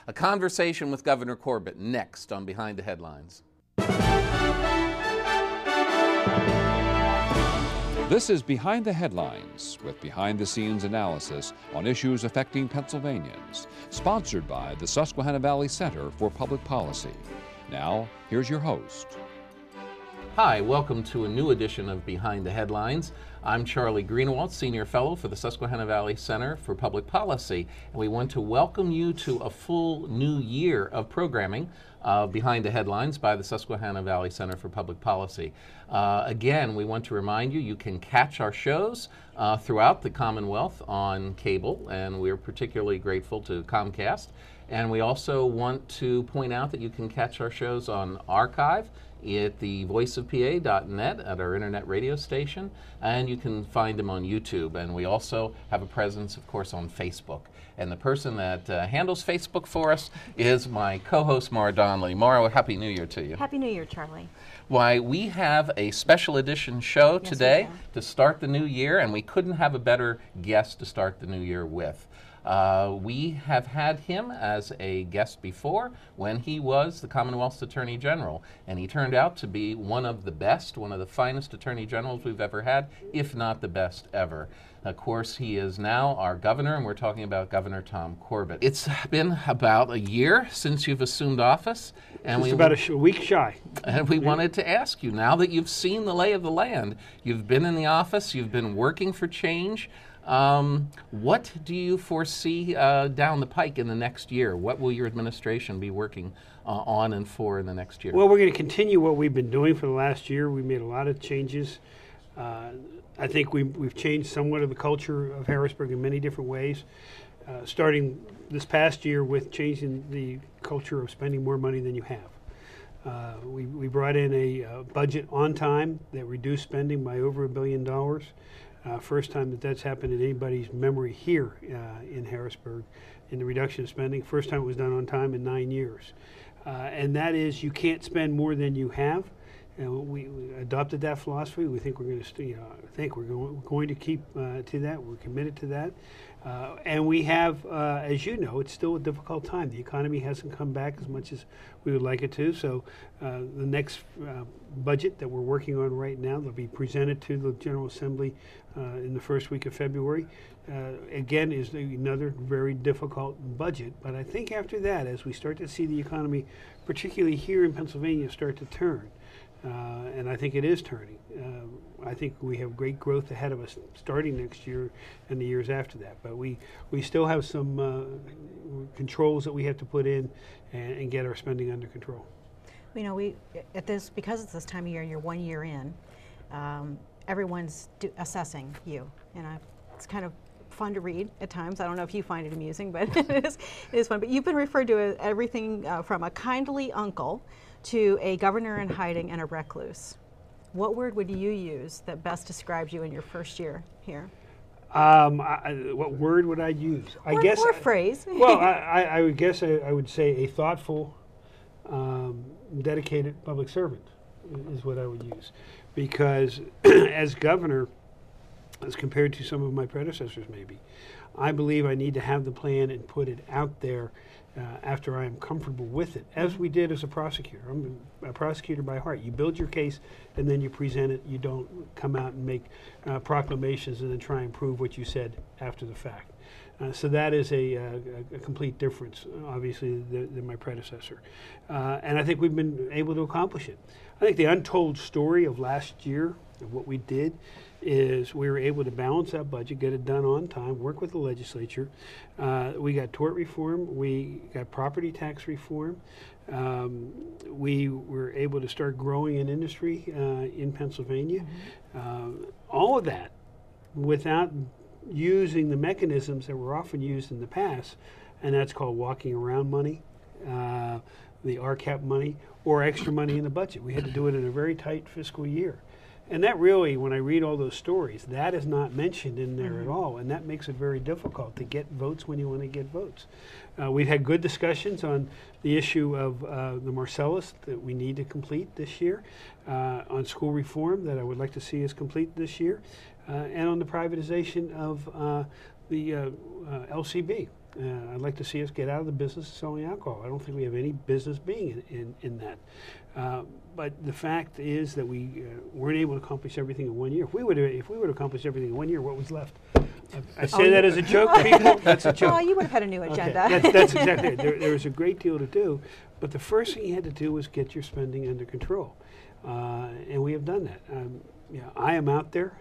A conversation with Governor Corbett next on Behind the Headlines. This is Behind the Headlines, with behind-the-scenes analysis on issues affecting Pennsylvanians, sponsored by the Susquehanna Valley Center for Public Policy. Now, here's your host. Hi, welcome to a new edition of Behind the Headlines. I'm Charlie Greenewalt, Senior Fellow for the Susquehanna Valley Center for Public Policy, and we want to welcome you to a full new year of programming Behind the Headlines by the Susquehanna Valley Center for Public Policy. Again, we want to remind you can catch our shows throughout the Commonwealth on cable, and we're particularly grateful to Comcast. And we also want to point out that you can catch our shows on archive at the voiceofpa.net at our internet radio station, and you can find them on YouTube. And we also have a presence, of course, on Facebook. And the person that handles Facebook for us is my co-host, Mara Donnelly. Mara, Happy New Year to you. Happy New Year, Charlie. Why, we have a special edition show today to start the new year, and we couldn't have a better guest to start the new year with. We have had him as a guest before when he was the Commonwealth's Attorney General, and he turned out to be one of the best, one of the finest Attorney Generals we've ever had, if not the best ever. Of course, he is now our governor, and we're talking about Governor Tom Corbett. It's been about a year since you've assumed office. And Just about a week shy. And we wanted to ask you, now that you've seen the lay of the land, you've been in the office, you've been working for change, what do you foresee down the pike in the next year? What will your administration be working on and for in the next year? Well, we're going to continue what we've been doing for the last year. We made a lot of changes. I think we've changed somewhat of the culture of Harrisburg in many different ways, starting this past year with changing the culture of spending more money than you have. We brought in a budget on time that reduced spending by over $1 billion. First time that's happened in anybody's memory here in Harrisburg in the reduction of spending. First time it was done on time in 9 years. And that is, you can't spend more than you have. And we adopted that philosophy. We think we're going to going to keep to that. We're committed to that. And we have, as you know, it's still a difficult time. The economy hasn't come back as much as we would like it to. So the next budget that we're working on right now, that'll be presented to the General Assembly in the first week of February, again, is another very difficult budget. But I think after that, as we start to see the economy, particularly here in Pennsylvania, start to turn, and I think it is turning. I think we have great growth ahead of us starting next year and the years after that. But we still have some controls that we have to put in and get our spending under control. You know, because it's this time of year, you're 1 year in, everyone's assessing you. And it's kind of fun to read at times. I don't know if you find it amusing, but it is fun. But you've been referred to as everything from a kindly uncle to a governor in hiding and a recluse. What word would you use that best describes you in your first year here? What word would I use? Or phrase. Well, I would guess I would say a thoughtful, dedicated public servant is what I would use. Because as governor, as compared to some of my predecessors maybe, I believe I need to have the plan and put it out there after I am comfortable with it, as we did as a prosecutor. I'm a prosecutor by heart. You build your case and then you present it. You don't come out and make proclamations and then try and prove what you said after the fact. So that is a complete difference, obviously, than my predecessor. And I think we've been able to accomplish it. I think the untold story of last year, of what we did, is we were able to balance that budget, get it done on time, work with the legislature. We got tort reform, we got property tax reform. We were able to start growing an industry in Pennsylvania. All of that without using the mechanisms that were often used in the past, and that's called walking around money, the RCAP money, or extra money in the budget. We had to do it in a very tight fiscal year. And that really, when I read all those stories, that is not mentioned in there at all, and that makes it very difficult to get votes when you want to get votes. We've had good discussions on the issue of the Marcellus that we need to complete this year, on school reform that I would like to see us complete this year, and on the privatization of the LCB. I'd like to see us get out of the business of selling alcohol. I don't think we have any business being in that. But the fact is that we weren't able to accomplish everything in 1 year. If we would have accomplished everything in 1 year, what was left? I say that as a joke, people. That's a joke. Oh, you would have had a new agenda. Okay. That's exactly it. There was a great deal to do, but the first thing you had to do was get your spending under control, and we have done that. I am out there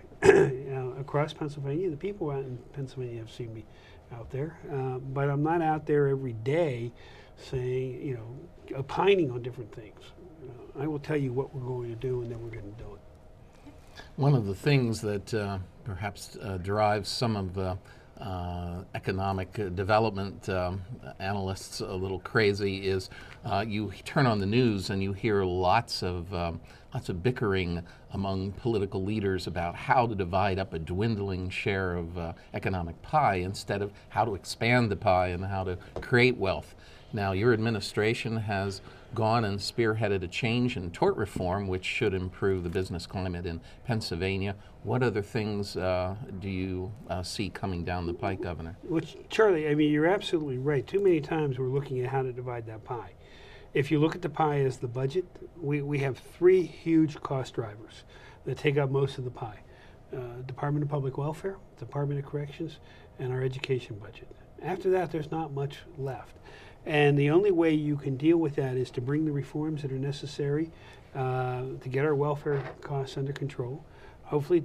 across Pennsylvania. The people out in Pennsylvania have seen me out there, but I'm not out there every day saying, opining on different things. I will tell you what we're going to do, and then we're going to do it. One of the things that perhaps drives some of the economic development analysts a little crazy is you turn on the news and you hear lots of bickering among political leaders about how to divide up a dwindling share of economic pie instead of how to expand the pie and how to create wealth. Now, your administration has gone and spearheaded a change in tort reform, which should improve the business climate in Pennsylvania. What other things do you see coming down the pike, Governor? Well, Charlie, you're absolutely right. Too many times we're looking at how to divide that pie. If you look at the pie as the budget, we have three huge cost drivers that take up most of the pie. Department of Public Welfare, Department of Corrections, and our education budget. After that, there's not much left. And the only way you can deal with that is to bring the reforms that are necessary to get our welfare costs under control. Hopefully,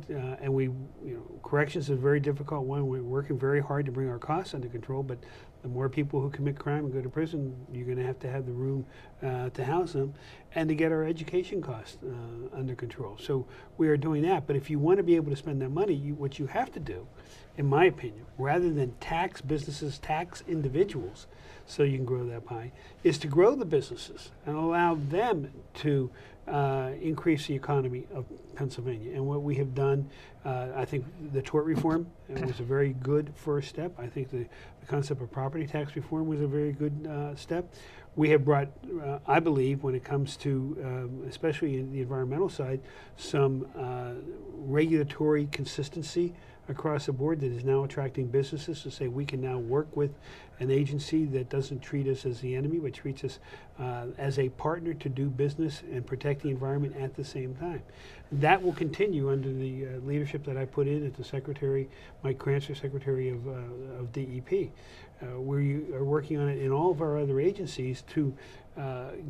corrections is a very difficult one. We're working very hard to bring our costs under control, but the more people who commit crime and go to prison, you're going to have the room to house them, and to get our education costs under control. So we are doing that. But if you want to be able to spend that money, what you have to do, in my opinion, rather than tax businesses, tax individuals, so you can grow that pie, is to grow the businesses and allow them to increase the economy of Pennsylvania. And what we have done, I think the tort reform was a very good first step. I think the concept of property tax reform was a very good step. We have brought, I believe, when it comes to, especially in the environmental side, some regulatory consistency across the board that is now attracting businesses to say we can now work with an agency that doesn't treat us as the enemy, but treats us as a partner to do business and protect the environment at the same time. That will continue under the leadership that I put in at the Secretary, Mike Crancer, Secretary of DEP. We are working on it in all of our other agencies to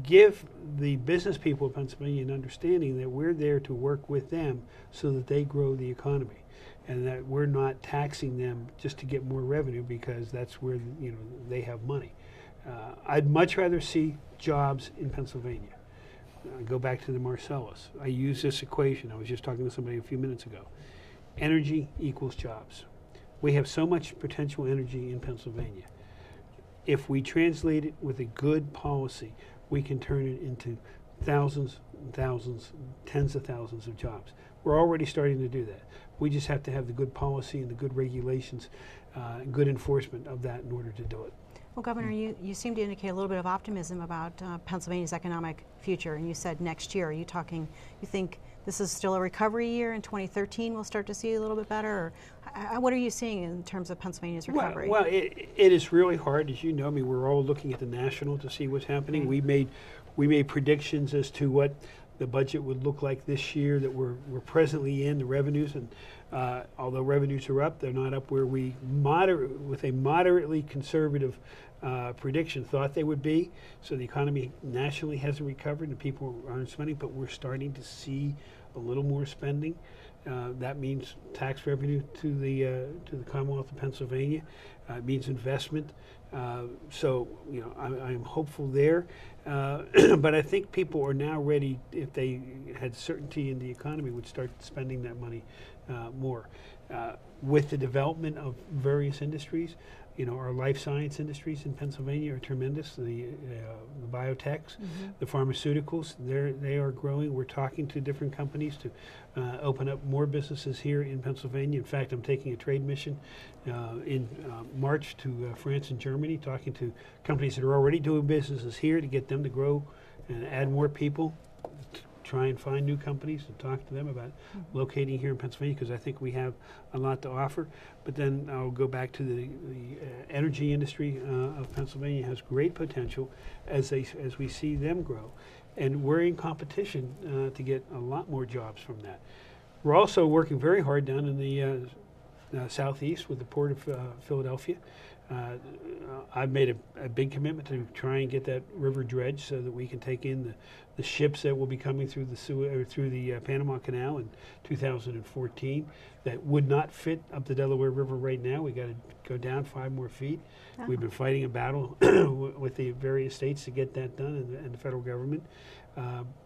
give the business people of Pennsylvania an understanding that we're there to work with them so that they grow the economy, and that we're not taxing them just to get more revenue because that's where they have money. I'd much rather see jobs in Pennsylvania. Go back to the Marcellus. I use this equation. I was just talking to somebody a few minutes ago. Energy equals jobs. We have so much potential energy in Pennsylvania. If we translate it with a good policy, we can turn it into thousands and thousands, tens of thousands of jobs. We're already starting to do that. We just have to have the good policy and the good regulations, good enforcement of that in order to do it. Well, Governor, you seem to indicate a little bit of optimism about Pennsylvania's economic future, and you said next year. Are you think this is still a recovery year, and 2013 we'll start to see a little bit better? Or what are you seeing in terms of Pennsylvania's recovery? Well, it is really hard, as you know. We're all looking at the national to see what's happening. Right. We made predictions as to what the budget would look like this year that we're presently in, the revenues, and although revenues are up, they're not up where we with a moderately conservative prediction thought they would be. So the economy nationally hasn't recovered and people aren't spending, but we're starting to see a little more spending. That means tax revenue to the Commonwealth of Pennsylvania. It means investment. So I'm hopeful there. But I think people are now ready, if they had certainty in the economy, would start spending that money more. With the development of various industries, our life science industries in Pennsylvania are tremendous. The biotechs, the pharmaceuticals, they are growing. We're talking to different companies to open up more businesses here in Pennsylvania. In fact, I'm taking a trade mission in March to France and Germany, talking to companies that are already doing businesses here to get them to grow and add more people. try and find new companies and talk to them about locating here in Pennsylvania, because I think we have a lot to offer. But then I'll go back to the energy industry of Pennsylvania has great potential as we see them grow. And we're in competition to get a lot more jobs from that. We're also working very hard down in the southeast with the Port of Philadelphia. I've made a big commitment to try and get that river dredged so that we can take in the ships that will be coming through the Panama Canal in 2014 that would not fit up the Delaware River right now. We got to go down 5 more feet. Oh. We've been fighting a battle with the various states to get that done, and the federal government.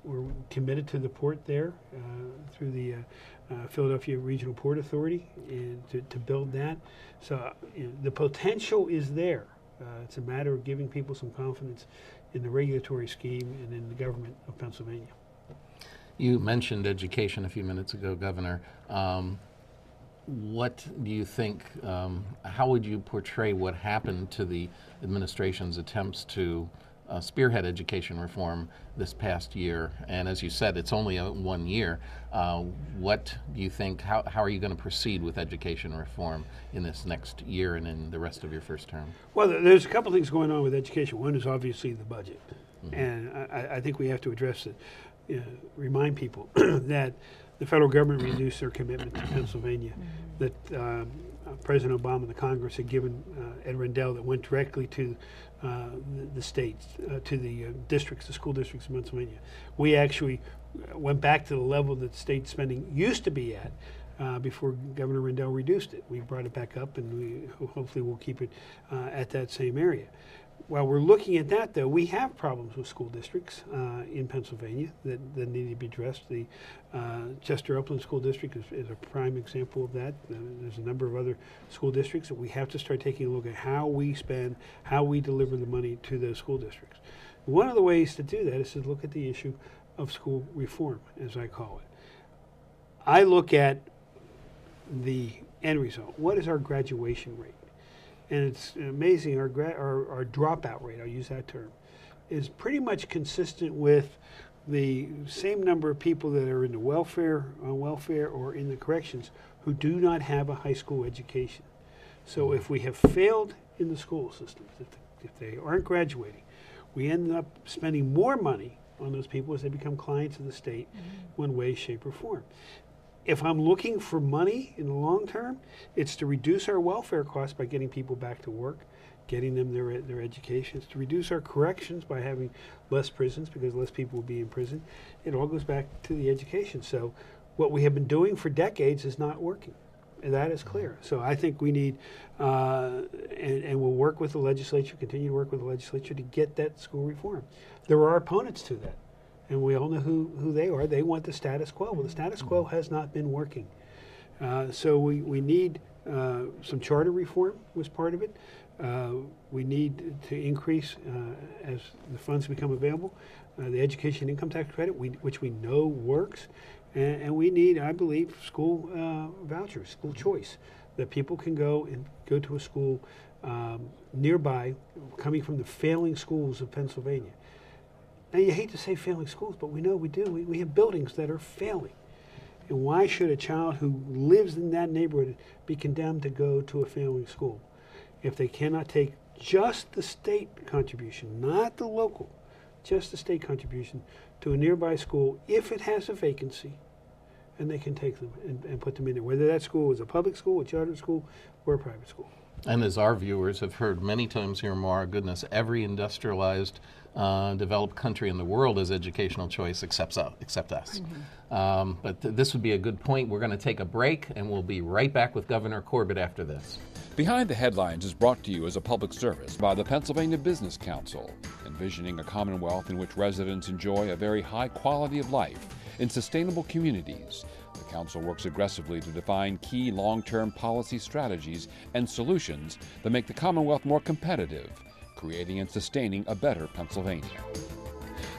We're committed to the port there through the Philadelphia Regional Port Authority and to build that. So the potential is there. It's a matter of giving people some confidence in the regulatory scheme and in the government of Pennsylvania. You mentioned education a few minutes ago, Governor. What do you think, how would you portray what happened to the administration's attempts to spearhead education reform this past year? And as you said, it's only 1 year. What do you think, how are you going to proceed with education reform in this next year and in the rest of your first term? Well, there's a couple things going on with education. One is obviously the budget. And I think we have to address it, remind people that the federal government reduced their commitment to Pennsylvania, that President Obama and the Congress had given Ed Rendell that went directly to the states, to the districts, the school districts in Pennsylvania. We actually went back to the level that state spending used to be at before Governor Rendell reduced it. We brought it back up, and we hopefully will keep it at that same area. While we're looking at that, though, we have problems with school districts in Pennsylvania that need to be addressed. The Chester Upland School District is a prime example of that. There's a number of other school districts that we have to start taking a look at how we spend, how we deliver the money to those school districts. One of the ways to do that is to look at the issue of school reform, as I call it. I look at the end result. What is our graduation rate? And it's amazing, our dropout rate, I'll use that term, is pretty much consistent with the same number of people that are in the welfare or in the corrections who do not have a high school education. So if we have failed in the school systems, if they aren't graduating, we end up spending more money on those people as they become clients of the state one way, shape, or form. If I'm looking for money in the long term, it's to reduce our welfare costs by getting people back to work, getting them their education. It's to reduce our corrections by having less prisons because less people will be in prison. It all goes back to the education. So what we have been doing for decades is not working. And that is clear. So I think we need, and we'll work with the legislature, continue to work with the legislature to get that school reform. There are opponents to that. And we all know who they are. They want the status quo. Well, the status quo has not been working. So we need some charter reform was part of it. We need to increase, as the funds become available, the education income tax credit, which we know works. And we need, I believe, school vouchers, school choice, that people can go to a school nearby, coming from the failing schools of Pennsylvania. Now, you hate to say failing schools, but we know we do. We have buildings that are failing. And why should a child who lives in that neighborhood be condemned to go to a failing school if they cannot take just the state contribution, not the local, just the state contribution to a nearby school if it has a vacancy, and they can take them and put them in there, whether that school is a public school, a charter school, or a private school. And as our viewers have heard many times here, Mara, goodness, every industrialized developed country in the world has educational choice except us. But this would be a good point. We're going to take a break, and we'll be right back with Governor Corbett after this. Behind the Headlines is brought to you as a public service by the Pennsylvania Business Council, envisioning a commonwealth in which residents enjoy a very high quality of life in sustainable communities. The Council works aggressively to define key long-term policy strategies and solutions that make the Commonwealth more competitive, creating and sustaining a better Pennsylvania.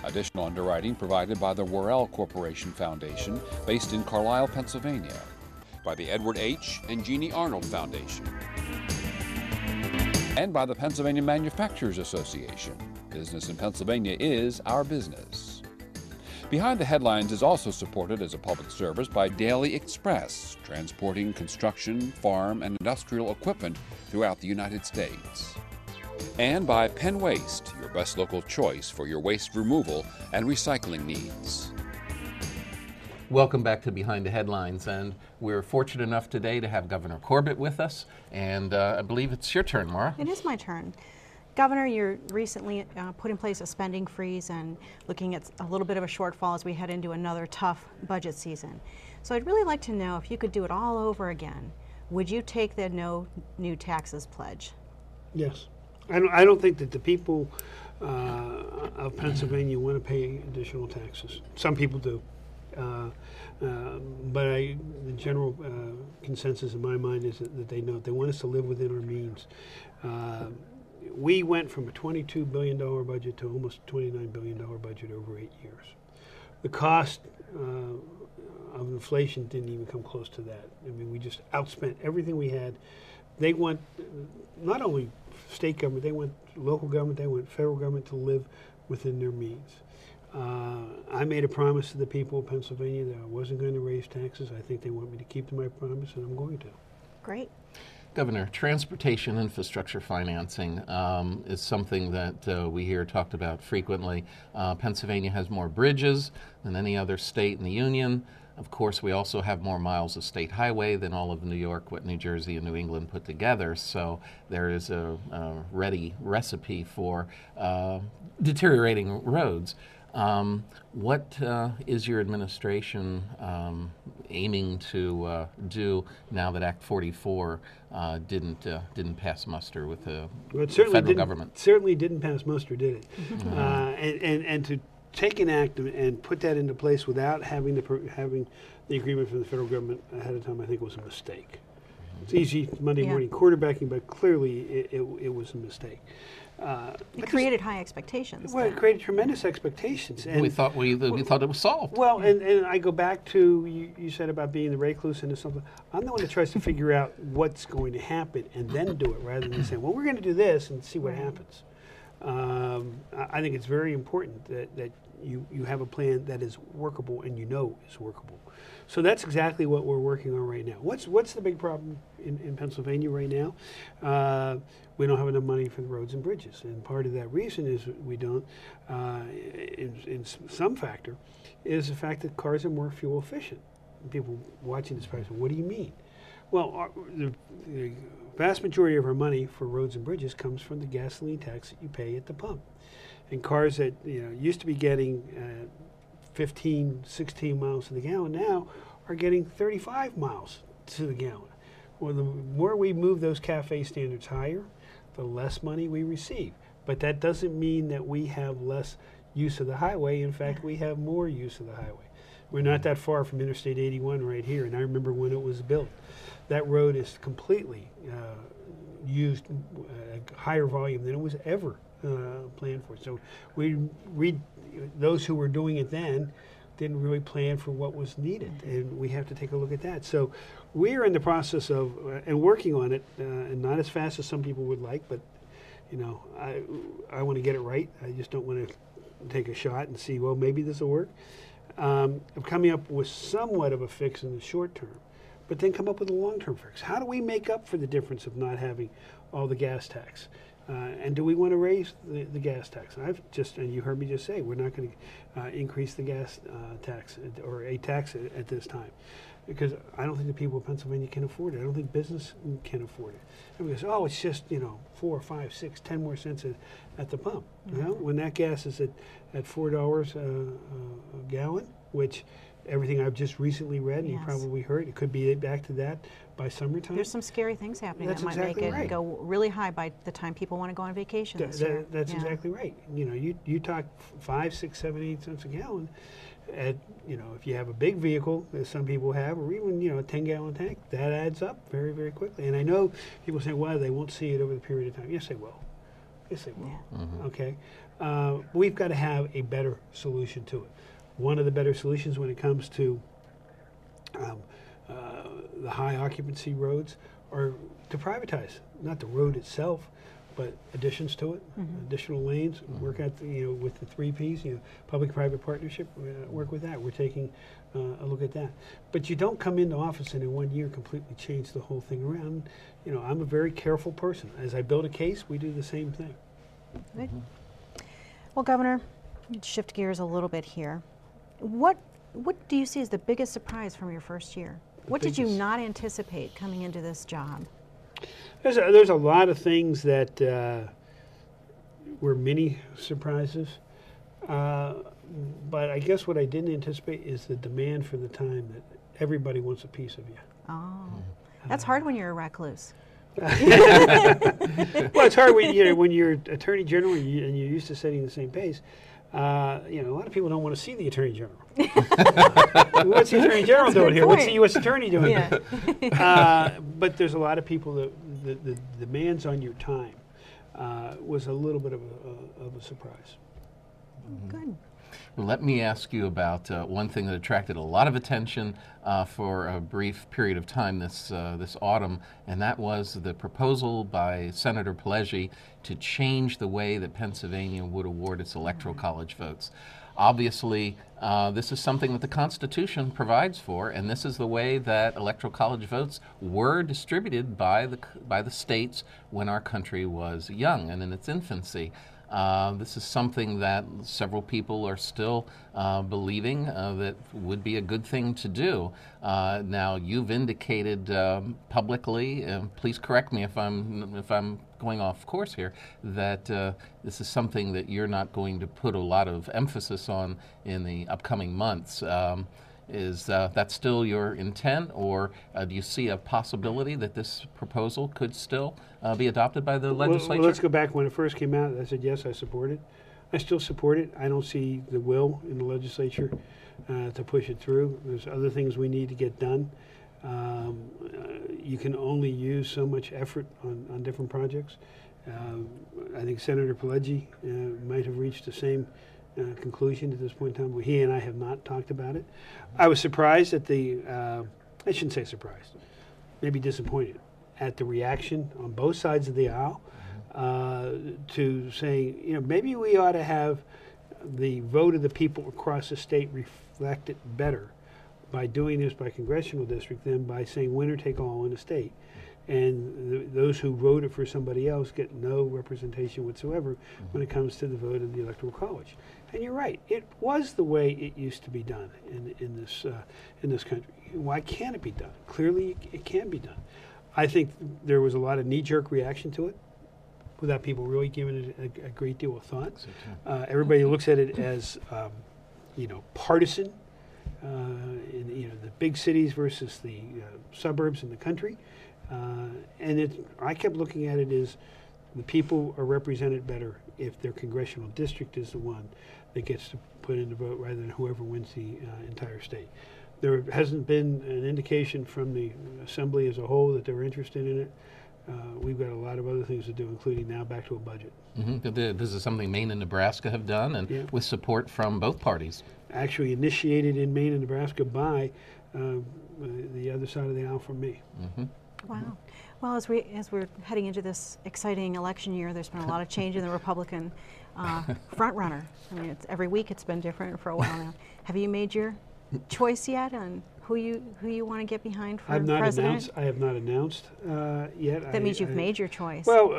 Additional underwriting provided by the Worrell Corporation Foundation, based in Carlisle, Pennsylvania, by the Edward H. and Jeannie Arnold Foundation, and by the Pennsylvania Manufacturers Association. Business in Pennsylvania is our business. Behind the Headlines is also supported as a public service by Daily Express, transporting construction, farm, and industrial equipment throughout the United States. And by Penn Waste, your best local choice for your waste removal and recycling needs. Welcome back to Behind the Headlines, and we're fortunate enough today to have Governor Corbett with us, and I believe it's your turn, Maura. It is my turn. Governor, you recently put in place a spending freeze and looking at a little bit of a shortfall as we head into another tough budget season. So I'd really like to know if you could do it all over again, would you take the no new taxes pledge? Yes. I don't think that the people of Pennsylvania want to pay additional taxes. Some people do. But the general consensus in my mind is that they know they want us to live within our means. We went from a $22 billion budget to almost a $29 billion budget over 8 years. The cost of inflation didn't even come close to that. I mean, we just outspent everything we had. They want not only state government, they want local government, they want federal government to live within their means. I made a promise to the people of Pennsylvania that I wasn't going to raise taxes. I think they want me to keep to my promise, and I'm going to. Great. Governor, transportation infrastructure financing is something that we hear talked about frequently. Pennsylvania has more bridges than any other state in the union. Of course, we also have more miles of state highway than all of New York, what New Jersey and New England put together. So there is a ready recipe for deteriorating roads. What is your administration aiming to do now that Act 44 didn't pass muster with the federal government? Certainly didn't pass muster, did it? And to take an act and put that into place without having the agreement from the federal government ahead of time, I think was a mistake. It's easy Monday morning quarterbacking, but clearly it was a mistake. It created high expectations. Well, it created tremendous expectations. And we thought it was solved. Well, and I go back to you said about being the recluse into something. I'm the one that tries to figure out what's going to happen and then do it, rather than saying, well, we're going to do this and see what happens. I think it's very important that you have a plan that is workable and you know is workable. So that's exactly what we're working on right now. What's the big problem in Pennsylvania right now? We don't have enough money for the roads and bridges, and part of that reason is we don't. In some factor, is the fact that cars are more fuel efficient. People watching this person, what do you mean? Well, the vast majority of our money for roads and bridges comes from the gasoline tax that you pay at the pump, and cars that used to be getting 15, 16 miles to the gallon now are getting 35 miles to the gallon. Well, the more we move those CAFE standards higher, the less money we receive. But that doesn't mean that we have less use of the highway. In fact, we have more use of the highway. We're not that far from Interstate 81 right here, and I remember when it was built. That road is completely used at higher volume than it was ever planned for. So those who were doing it then didn't really plan for what was needed, and we have to take a look at that. So we're in the process of and working on it, and not as fast as some people would like, but I want to get it right. I just don't want to take a shot and see, well, maybe this will work. I'm coming up with somewhat of a fix in the short term, but then come up with a long-term fix. How do we make up for the difference of not having all the gas tax? And do we want to raise the gas tax? And you heard me just say, we're not going to increase the gas tax or a tax at this time, because I don't think the people of Pennsylvania can afford it. I don't think business can afford it. Everybody goes, oh, it's just 4, 5, 6, 10 more cents at the pump. Mm-hmm. When that gas is at $4 a gallon, which everything I've just recently read, and you probably heard, it could be back to that by summertime. There's some scary things happening that might exactly make it go really high by the time people want to go on vacation this year. That's exactly right. You talk 5, 6, 7, 8 cents a gallon. At if you have a big vehicle, as some people have, or even a 10-gallon tank, that adds up very, very quickly. And I know people say, well, they won't see it over the period of time. Yes, they will. Yes, they will. Yeah. Mm-hmm. Okay. We've got to have a better solution to it. One of the better solutions when it comes to the high occupancy roads are to privatize, not the road itself, but additions to it, additional lanes, work out with the 3 Ps, public-private partnership, work with that. We're taking a look at that. But you don't come into office and in 1 year completely change the whole thing around. I'm a very careful person. As I build a case, we do the same thing. Good. Well, Governor, shift gears a little bit here. What do you see as the biggest surprise from your first year? What did you not anticipate coming into this job? There's a lot of things that were mini surprises, but I guess what I didn't anticipate is the demand for the time that everybody wants a piece of you. Oh, that's hard when you're a recluse. Well, it's hard when you're Attorney General and you're used to setting the same pace. A lot of people don't want to see the Attorney General. What's the Attorney General doing here? What's the U.S. Attorney doing here? But there's a lot of people that the demands on your time was a little bit of a surprise. Good. Well, let me ask you about one thing that attracted a lot of attention for a brief period of time this autumn, and that was the proposal by Senator Pileggi to change the way that Pennsylvania would award its electoral college votes. Obviously, this is something that the Constitution provides for, and this is the way that electoral college votes were distributed by the states when our country was young and in its infancy. This is something that several people are still believing that would be a good thing to do. Now, you've indicated publicly, please correct me if I'm going off course here, that this is something that you're not going to put a lot of emphasis on in the upcoming months. Is that still your intent, or do you see a possibility that this proposal could still be adopted by the legislature? Well, let's go back. When it first came out, I said, yes, I support it. I still support it. I don't see the will in the legislature to push it through. There's other things we need to get done. You can only use so much effort on different projects. I think Senator Pileggi might have reached the same conclusion at this point in time. He and I have not talked about it. I was surprised at I shouldn't say surprised, maybe disappointed at the reaction on both sides of the aisle to saying, maybe we ought to have the vote of the people across the state reflect it better by doing this by congressional district than by saying winner take all in a state. And those who voted for somebody else get no representation whatsoever when it comes to the vote of the Electoral College. And you're right; it was the way it used to be done in this country. Why can't it be done? Clearly, it can be done. I think there was a lot of knee-jerk reaction to it, without people really giving it a great deal of thought. Everybody looks at it as partisan. In the big cities versus the suburbs in the country. I kept looking at it as the people are represented better if their congressional district is the one that gets to put in the vote rather than whoever wins the entire state. There hasn't been an indication from the Assembly as a whole that they're interested in it. We've got a lot of other things to do, including now back to a budget. This is something Maine and Nebraska have done, and with support from both parties. Actually initiated in Maine and Nebraska by the other side of the aisle from me. Wow. Well, as we're heading into this exciting election year, there's been a lot of change in the Republican front runner. I mean, every week it's been different for a while now. Have you made your choice yet on who you want to get behind for president? I have not announced yet. That means you've made your choice. Well,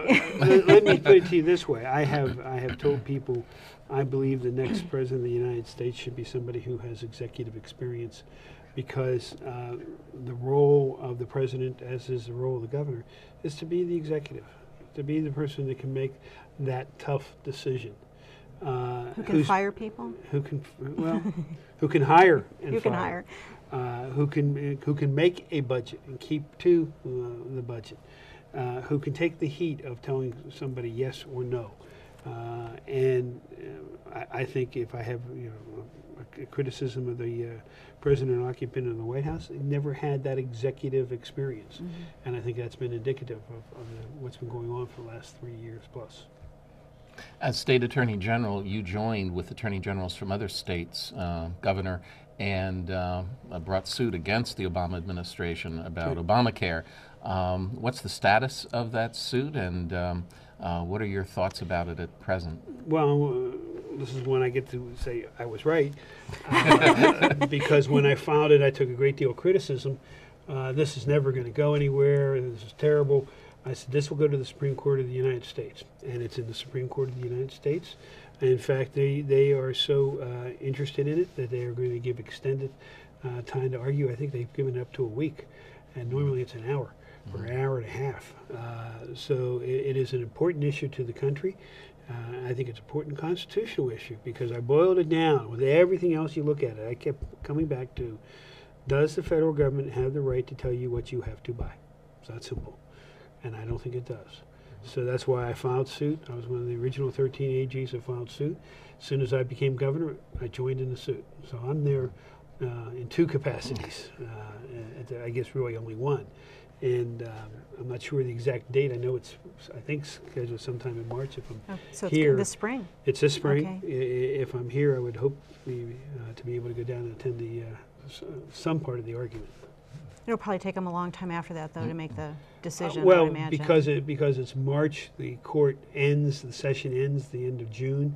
let me put it to you this way: I have told people I believe the next president of the United States should be somebody who has executive experience, because the role of the president, as is the role of the governor, is to be the executive, to be the person that can make that tough decision. Who can fire people? Who can who can hire and you fire. Can hire. Who can make a budget and keep to the budget. Who can take the heat of telling somebody yes or no. I think if I have a criticism of the president and occupant of the White House, they never had that executive experience, and I think that's been indicative of what's been going on for the last 3 years plus. As State Attorney General, you joined with Attorney Generals from other states, Governor, and brought suit against the Obama administration about Obamacare. What's the status of that suit, and What are your thoughts about it at present? Well, this is when I get to say I was right, because when I filed it, I took a great deal of criticism. This is never going to go anywhere. This is terrible. I said, this will go to the Supreme Court of the United States, and it's in the Supreme Court of the United States. And in fact, they are so interested in it that they are going to give extended time to argue. I think they've given it up to a week, and normally it's an hour or an hour and a half. So it is an important issue to the country. I think it's an important constitutional issue because I boiled it down with everything else you look at it. I kept coming back to, does the federal government have the right to tell you what you have to buy? It's that simple. And I don't think it does. So that's why I filed suit. I was one of the original 13 AGs that filed suit. As soon as I became governor, I joined in the suit. So I'm there in two capacities. I guess really only one. And I'm not sure the exact date. I know I think scheduled sometime in March if I'm so here. It's this spring. It's this spring. Okay. If I'm here, I would hope to be able to go down and attend some part of the argument. It'll probably take them a long time after that, though, to make the decision, I Well, would imagine. because it's March, the session ends the end of June.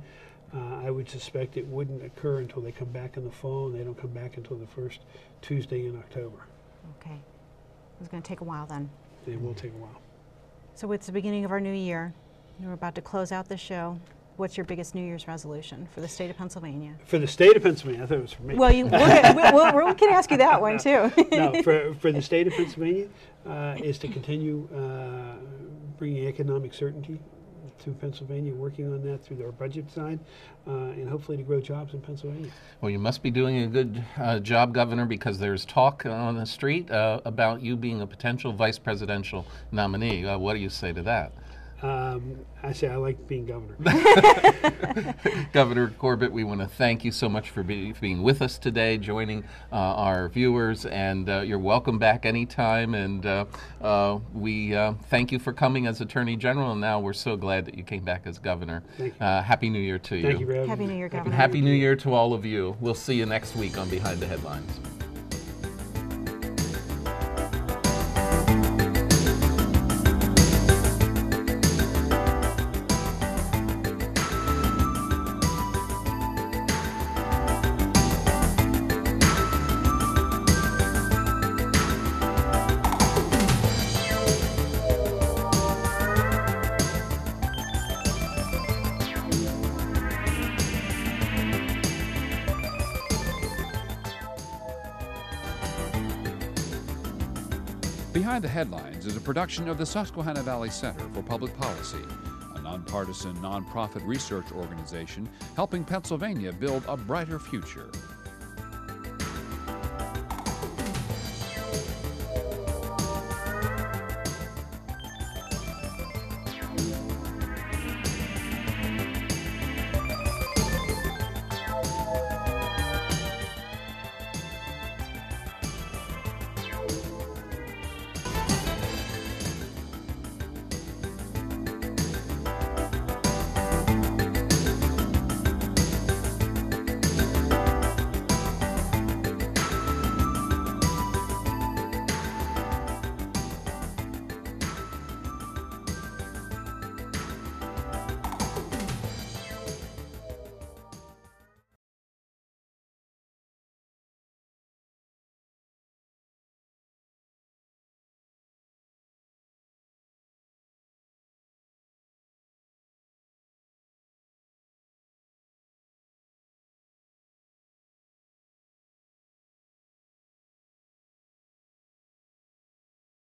I would suspect it wouldn't occur until they come back in the fall, and they don't come back until the first Tuesday in October. Okay. It's going to take a while then. It will take a while. So it's the beginning of our new year. We're about to close out the show. What's your biggest New Year's resolution for the state of Pennsylvania? For the state of Pennsylvania, I thought it was for me. Well, we can ask you that one, too. No, for the state of Pennsylvania is to continue bringing economic certainty to Pennsylvania, working on that through our budget side, and hopefully to grow jobs in Pennsylvania. Well, you must be doing a good job, Governor, because there's talk on the street about you being a potential vice presidential nominee. What do you say to that? I say I like being governor. Governor Corbett, we want to thank you so much for being with us today, joining our viewers, and you're welcome back anytime. And we thank you for coming as Attorney General, and now we're so glad that you came back as Governor. Thank you. Happy New Year to you. Thank you for having Happy me. New Year, Governor. And Happy New Year to all of you. We'll see you next week on Behind the Headlines. Behind the Headlines is a production of the Susquehanna Valley Center for Public Policy, a nonpartisan, nonprofit research organization helping Pennsylvania build a brighter future.